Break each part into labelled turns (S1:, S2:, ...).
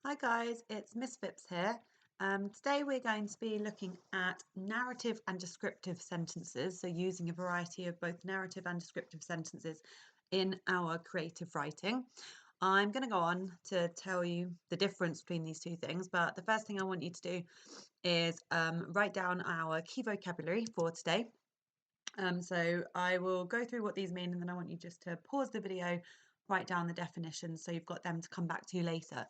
S1: Hi guys, it's Miss Phipps here. Today we're going to be looking at narrative and descriptive sentences, so using a variety of both narrative and descriptive sentences in our creative writing. I'm going to go on to tell you the difference between these two things, but the first thing I want you to do is write down our key vocabulary for today. So I will go through what these mean, and then I want you just to pause the video, write down the definitions so you've got them to come back to later.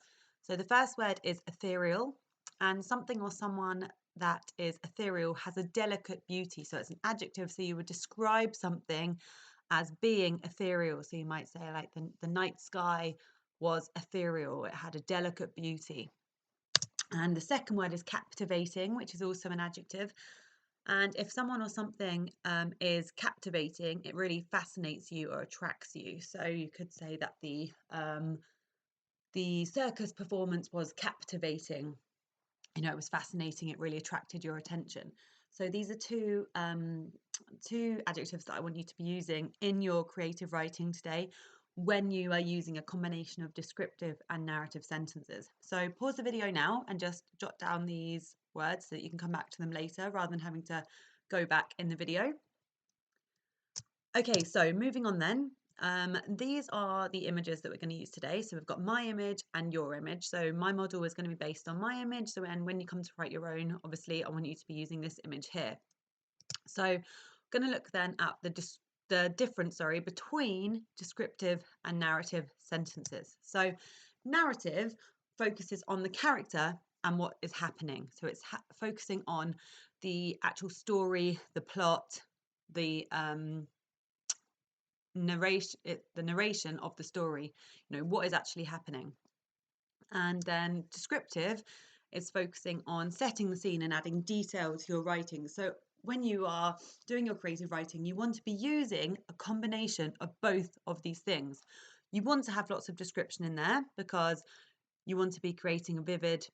S1: So the first word is ethereal, and something or someone that is ethereal has a delicate beauty. So it's an adjective, so you would describe something as being ethereal. So you might say like the night sky was ethereal, it had a delicate beauty. And the second word is captivating, which is also an adjective. And if someone or something is captivating, it really fascinates you or attracts you. So you could say that the circus performance was captivating. It was fascinating. It really attracted your attention. So these are two adjectives that I want you to be using in your creative writing today when you are using a combination of descriptive and narrative sentences. So pause the video now and just jot down these words so that you can come back to them later rather than having to go back in the video. Okay, so moving on then. These are the images that we're going to use today. So we've got my image and your image. So my model is going to be based on my image. So when you come to write your own, obviously I want you to be using this image here. So I'm going to look then at the difference, between descriptive and narrative sentences. So narrative focuses on the character and what is happening. So it's focusing on the actual story, the plot, the narration of the story, what is actually happening. And then descriptive is focusing on setting the scene and adding detail to your writing. So when you are doing your creative writing, you want to be using a combination of both of these things. You want to have lots of description in there because you want to be creating a vivid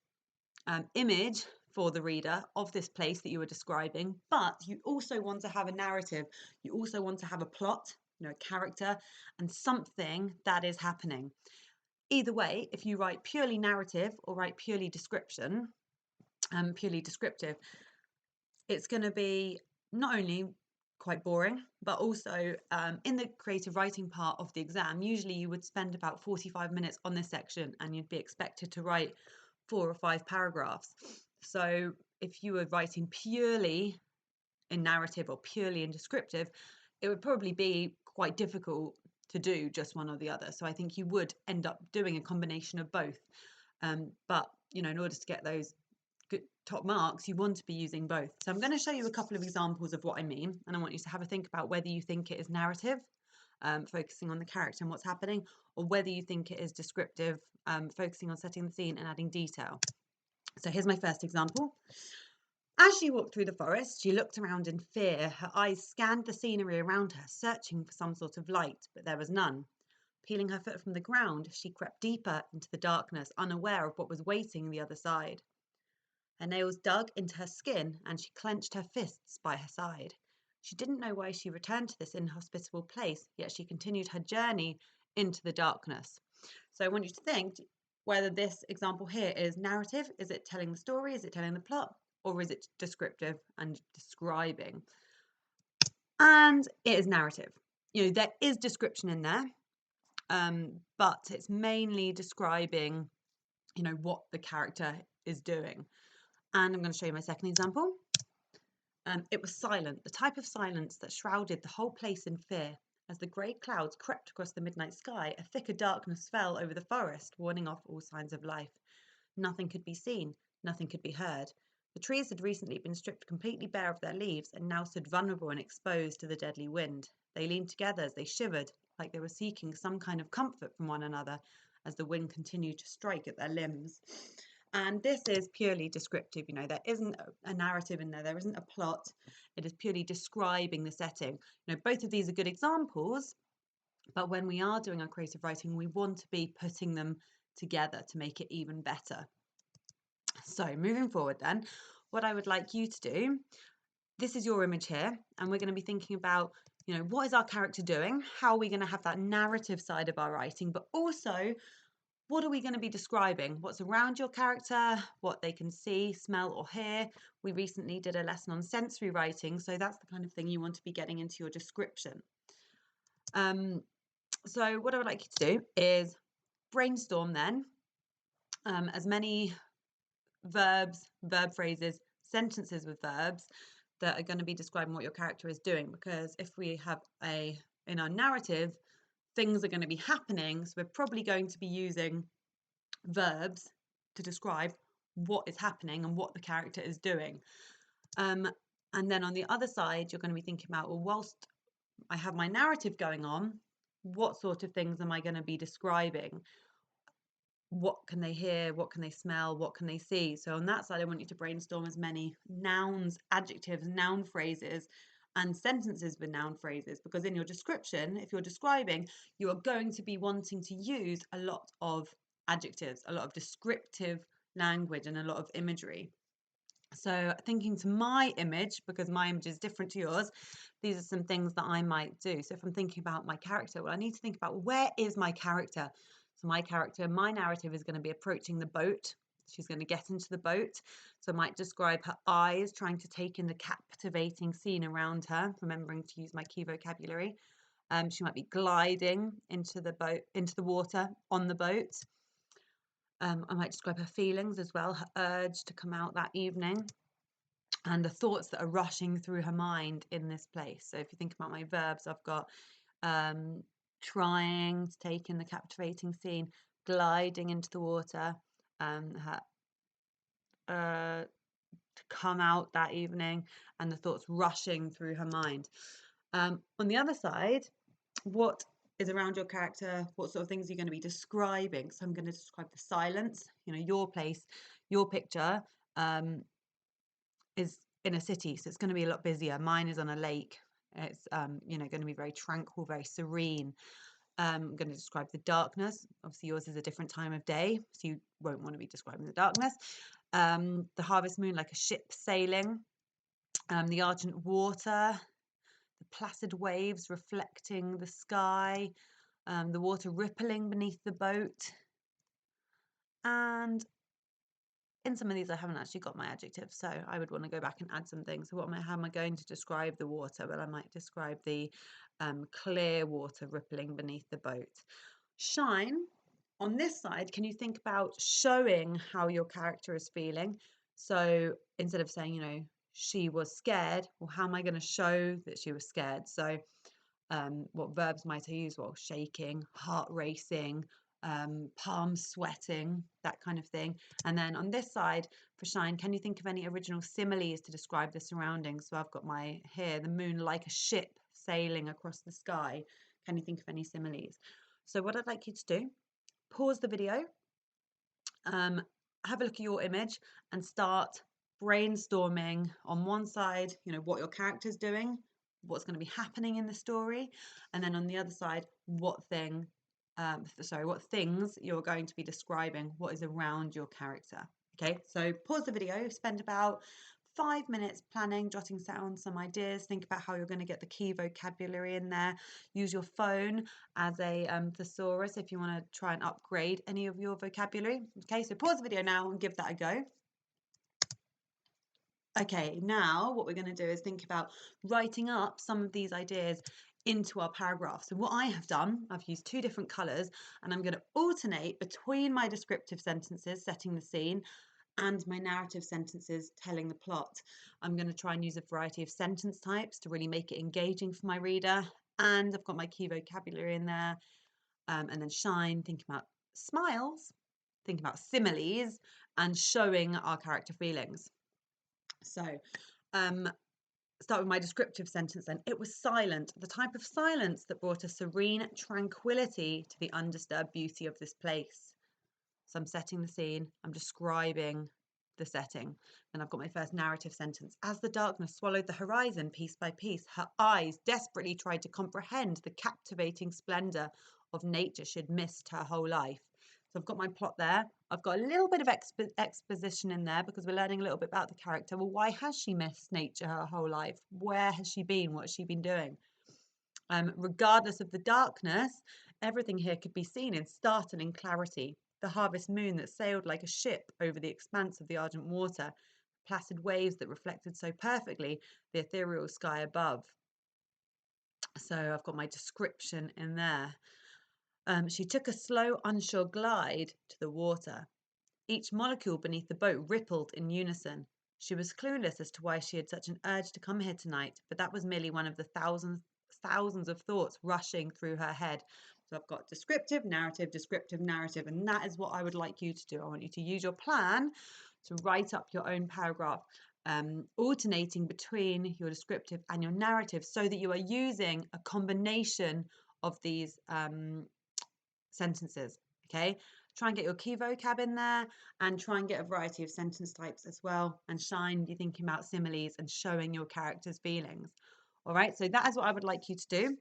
S1: image for the reader of this place that you are describing, but you also want to have a narrative. You also want to have a plot, a character, and something that is happening. Either way, if you write purely narrative or write purely descriptive, it's going to be not only quite boring, but also in the creative writing part of the exam, usually you would spend about 45 minutes on this section and you'd be expected to write 4 or 5 paragraphs. So if you were writing purely in narrative or purely in descriptive, it would probably be quite difficult to do just one or the other. So I think you would end up doing a combination of both. But in order to get those good top marks, you want to be using both. So I'm going to show you a couple of examples of what I mean, and I want you to have a think about whether you think it is narrative, focusing on the character and what's happening, or whether you think it is descriptive, focusing on setting the scene and adding detail. So here's my first example. As she walked through the forest, she looked around in fear. Her eyes scanned the scenery around her, searching for some sort of light, but there was none. Peeling her foot from the ground, she crept deeper into the darkness, unaware of what was waiting the other side. Her nails dug into her skin, and she clenched her fists by her side. She didn't know why she returned to this inhospitable place, yet she continued her journey into the darkness. So I want you to think whether this example here is narrative. Is it telling the story? Is it telling the plot? Or is it descriptive and describing? And it is narrative. There is description in there, but it's mainly describing, what the character is doing. And I'm going to show you my second example. It was silent, the type of silence that shrouded the whole place in fear. As the grey clouds crept across the midnight sky, a thicker darkness fell over the forest, warning off all signs of life. Nothing could be seen, nothing could be heard. The trees had recently been stripped completely bare of their leaves and now stood vulnerable and exposed to the deadly wind. They leaned together as they shivered, like they were seeking some kind of comfort from one another as the wind continued to strike at their limbs. And this is purely descriptive. There isn't a narrative in there. There isn't a plot. It is purely describing the setting. Both of these are good examples, but when we are doing our creative writing, we want to be putting them together to make it even better. So moving forward then, what I would like you to do, this is your image here, and we're going to be thinking about, what is our character doing? How are we going to have that narrative side of our writing, but also what are we going to be describing? What's around your character, what they can see, smell, or hear. We recently did a lesson on sensory writing, so that's the kind of thing you want to be getting into your description. So what I would like you to do is brainstorm then as many verbs, verb phrases, sentences with verbs that are going to be describing what your character is doing, because if we have in our narrative, things are going to be happening, so we're probably going to be using verbs to describe what is happening and what the character is doing. And then on the other side, you're going to be thinking about, well, whilst I have my narrative going on, what sort of things am I going to be describing? What can they hear? What can they smell? What can they see? So on that side, I want you to brainstorm as many nouns, adjectives, noun phrases, and sentences with noun phrases, because in your description, if you're describing, you are going to be wanting to use a lot of adjectives, a lot of descriptive language, and a lot of imagery. So thinking to my image, because my image is different to yours, these are some things that I might do. So if I'm thinking about my character, well, I need to think about, where is my character? So my character, my narrative is going to be approaching the boat. She's going to get into the boat. So I might describe her eyes trying to take in the captivating scene around her, remembering to use my key vocabulary. She might be gliding into the boat, into the water on the boat. I might describe her feelings as well, her urge to come out that evening, and the thoughts that are rushing through her mind in this place. So if you think about my verbs, I've got trying to take in the captivating scene, gliding into the water, her to come out that evening, and the thoughts rushing through her mind. On the other side, what is around your character? What sort of things are you going to be describing? So I'm going to describe the silence. You know, your place, your picture is in a city, so it's going to be a lot busier. Mine is on a lake. It's going to be very tranquil, very serene. I'm going to describe the darkness. Obviously, yours is a different time of day, so you won't want to be describing the darkness. The harvest moon like a ship sailing. The argent water, the placid waves reflecting the sky, the water rippling beneath the boat. And in some of these, I haven't actually got my adjectives, so I would want to go back and add some things. So how am I going to describe the water? Well, I might describe the clear water rippling beneath the boat. Shine, on this side, can you think about showing how your character is feeling? So instead of saying, she was scared, well, how am I going to show that she was scared? So what verbs might I use? Well, shaking, heart racing, palms sweating, that kind of thing. And then on this side for shine, can you think of any original similes to describe the surroundings? So I've got the moon like a ship sailing across the sky. Can you think of any similes? So what I'd like you to do, pause the video, have a look at your image and start brainstorming on one side, what your character's doing, what's going to be happening in the story, and then on the other side, what things you're going to be describing, what is around your character. Okay, so pause the video, spend about 5 minutes planning, jotting down some ideas, think about how you're going to get the key vocabulary in there. Use your phone as a thesaurus if you want to try and upgrade any of your vocabulary. Okay, so pause the video now and give that a go. Okay, now what we're going to do is think about writing up some of these ideas into our paragraph. So what I have done, I've used 2 different colours, and I'm going to alternate between my descriptive sentences, setting the scene, and my narrative sentences telling the plot. I'm going to try and use a variety of sentence types to really make it engaging for my reader. And I've got my key vocabulary in there. And then shine, thinking about smiles, thinking about similes, and showing our character feelings. So start with my descriptive sentence then. It was silent, the type of silence that brought a serene tranquility to the undisturbed beauty of this place. So I'm setting the scene, I'm describing the setting. Then I've got my first narrative sentence. As the darkness swallowed the horizon piece by piece, her eyes desperately tried to comprehend the captivating splendour of nature she'd missed her whole life. So I've got my plot there. I've got a little bit of exposition in there because we're learning a little bit about the character. Well, why has she missed nature her whole life? Where has she been? What has she been doing? Regardless of the darkness, everything here could be seen in startling clarity. the harvest moon that sailed like a ship over the expanse of the argent water, placid waves that reflected so perfectly the ethereal sky above. So I've got my description in there. She took a slow, unsure glide to the water. Each molecule beneath the boat rippled in unison. She was clueless as to why she had such an urge to come here tonight, but that was merely one of the thousands of thoughts rushing through her head. So I've got descriptive, narrative, and that is what I would like you to do. I want you to use your plan to write up your own paragraph, alternating between your descriptive and your narrative so that you are using a combination of these sentences. Okay, try and get your key vocab in there and try and get a variety of sentence types as well, and shine you thinking about similes and showing your character's feelings. All right, so that is what I would like you to do.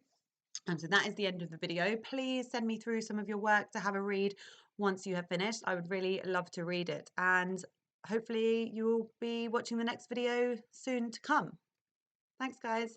S1: And so that is the end of the video. Please send me through some of your work to have a read once you have finished. I would really love to read it, and hopefully you will be watching the next video soon to come. Thanks, guys.